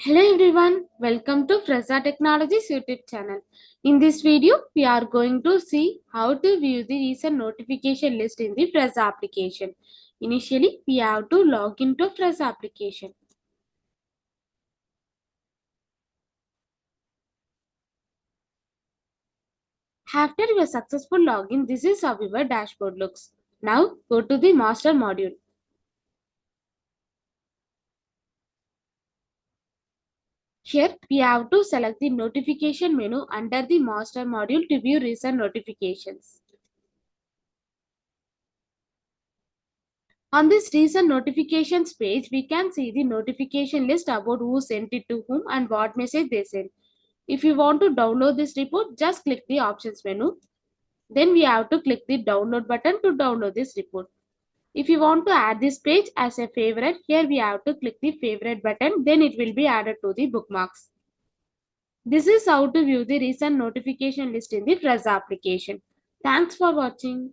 Hello everyone, welcome to Fresa Technologies YouTube channel. In this video, we are going to see how to view the recent notification list in the Fresa application. Initially, we have to log into Fresa application. After your successful login, this is how your dashboard looks. Now, go to the master module. Here, we have to select the notification menu under the master module to view recent notifications. On this recent notifications page, we can see the notification list about who sent it to whom and what message they sent. If you want to download this report, just click the options menu. Then we have to click the download button to download this report. If you want to add this page as a favorite, here we have to click the favorite button. Then it will be added to the bookmarks. This is how to view the recent notification list in the Fresa application. Thanks for watching.